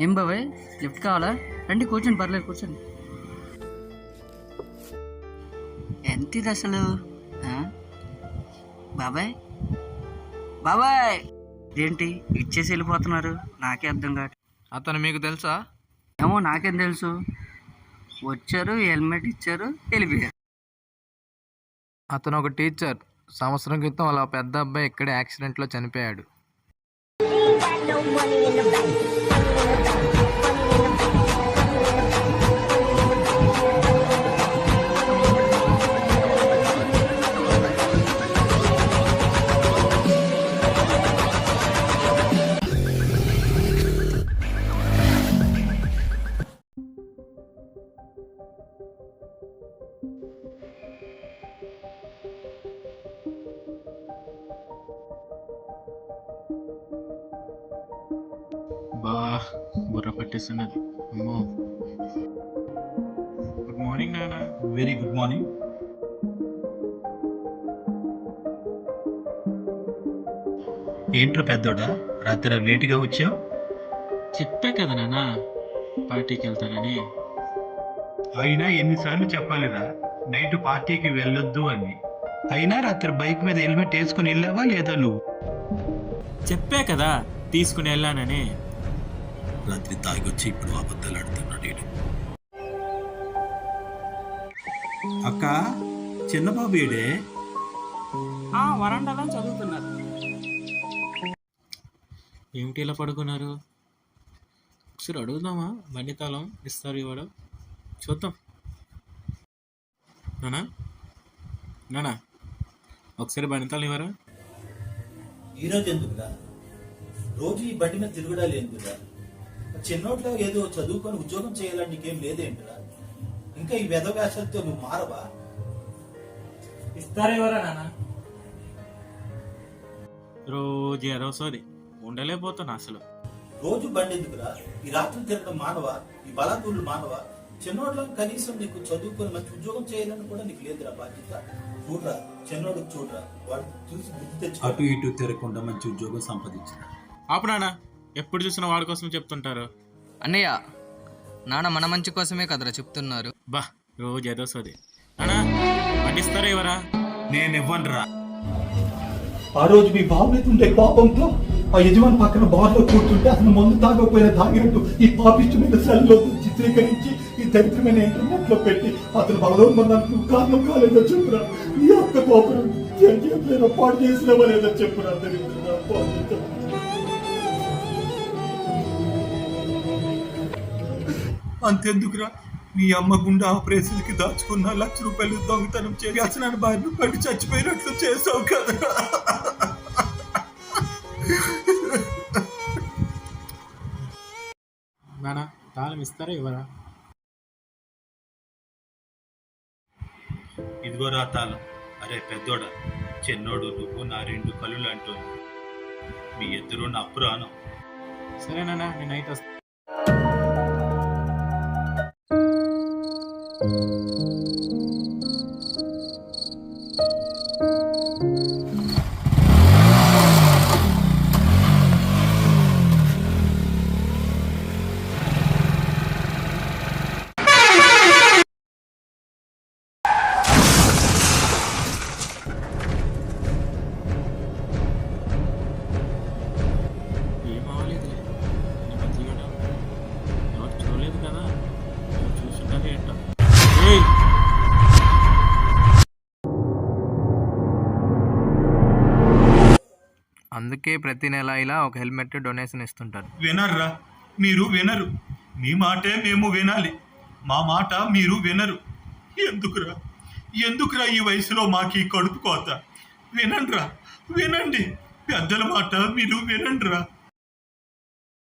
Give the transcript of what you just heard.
ఏం బాబాయ్ లిఫ్ట్ కావాలా? రండి కూర్చోండి, పర్లేదు కూర్చోండి. ఎంత ఇది అసలు? బాబాయ్ బాబాయ్ ఏంటి ఇచ్చేసి వెళ్ళిపోతున్నారు? నాకే అర్థం కాదు. అతను మీకు తెలుసా? ఏమో నాకేం తెలుసు. వచ్చారు, హెల్మెట్ ఇచ్చారు, వెళ్ళిపోయారు. అతను ఒక టీచర్. సంవత్సరం క్రితం వాళ్ళ పెద్ద అబ్బాయి ఇక్కడే యాక్సిడెంట్లో చనిపోయాడు. బా బుర్ర పట్టేస్తున్నది. అమ్మో. గుడ్ మార్నింగ్ నాన్న. Very good morning. ఏంట్రా పెద్దోడా, రాత్రి లేటుగా వచ్చావు? చెప్పా కదా నాన్న పార్టీకి వెళ్తానని. అయినా ఎన్నిసార్లు చెప్పాలిరా నైట్ పార్టీకి వెళ్ళొద్దు అని. అయినా రాత్రి బైక్ మీద హెల్మెట్ వేసుకుని వెళ్ళావా లేదా నువ్వు? చెప్పా కదా తీసుకుని వెళ్ళానని. రాత్రి తాగొచ్చి ఇప్పుడు అబద్ధాలు ఆడుతున్నాడు వీడు. అక్క, చిన్నబాబు ఏడే? వరండాలో చదువుతున్నారు. ఏమిటి ఇలా పడుకున్నారు? ఒకసారి అడుగుదామా? బండి తాళం ఇస్తారు ఇవ్వడం చూద్దాం. నానా నానా ఒకసారి బండి తాళం ఇవ్వరా? ఈరోజు ఎందుకురా? రోజు ఈ బండి మీద తిరుగుడాలి ఎందుకురా? చిన్నోట్లో ఏదో చదువుకొని ఉద్యోగం చేయాలని నీకేం లేదేంటిరా? ఇంకా ఈ వెధవేషాలతో నువ్వు మారవా? ఇస్తారేవరా నాన్న? రోజు ఎరవసోది ఉండలేకపోతున్నా అసలు. రోజు బండి ఎందుకురా? ఈ రాత్రులు తిరగడం మానవా? ఈ బలాదూళ్ళు మానవా? చిన్నోట్లో కనీసం నీకు చదువుకొని మంచి ఉద్యోగం చేయాలని కూడా నీకు లేదురా బాధ్యత. చూడరా, చిన్నోడు చూడరా, వాడు చూసి బుద్ధి తెచ్చు. అటు ఇటు తిరగకుండా మంచి ఉద్యోగం సంపాదించిన. ఆపు నాన్న, ఎప్పుడు చూసినా వాడి కోసం చెప్తుంటారు. అన్నయ్య, నాన్న మన మంచి కోసమే కదరా చెప్తున్నారు. బా రోజు ఎదోసోది. నానా పండిస్తారా ఇవరా? నేను ఇవ్వనురా. ఆ రోజు మీ బాబు మీద ఉండే కోపంతో ఆ యజమాని పక్కన బార్లో కూర్చుంటే అతను మందు తాగకపోయినా తాగినట్టు ఈ పాపిష్టమైన సెల్లో చిత్రీకరించి ఈ దరిద్రమైన ఇంటర్నెట్ లో పెట్టి అతను బలవంతానికి నువ్వు కారణం కాలేదో చెప్పురా. ఈ అక్క కోపం పాటు చేసినావా లేదో చెప్పురా. అంతెందుకురా, మీ అమ్మ గుండె ఆపరేషన్ కి దాచుకున్న ₹1,00,000 దొంగతనం చేసి అసలు బారిన పడి చచ్చిపోయినట్లు చేసావు కదా. నానా తాళం ఇస్తారా ఇవరా? ఇదిగోరా తాళం. అరే పెద్దోడా, చిన్నోడు నువ్వు నా 2 కళ్ళు అంటోంది. మీ ఇద్దరు నా పురాణం. సరేనా, నేను నైట్ వస్తా. ఏం అవ్వలేదులే, నేను మంచిగానే ఉన్నాను. ఎవరు చూడలేదు కదా, ఎవరు చూసుంటారు ఏంటో. ఏయ్ అందుకే ప్రతి నెల ఇలా ఒక హెల్మెట్ డొనేషన్ ఇస్తుంటారు. వినర్రా, మీరు వినరు. మీ మాటే మేము వినాలి, మా మాట మీరు వినరు. ఎందుకురా ఎందుకురా ఈ వయసులో మాకు ఈ కడుపు కోత? వినండిరా, వినండి. పెద్దల మాట మీరు వినండిరా.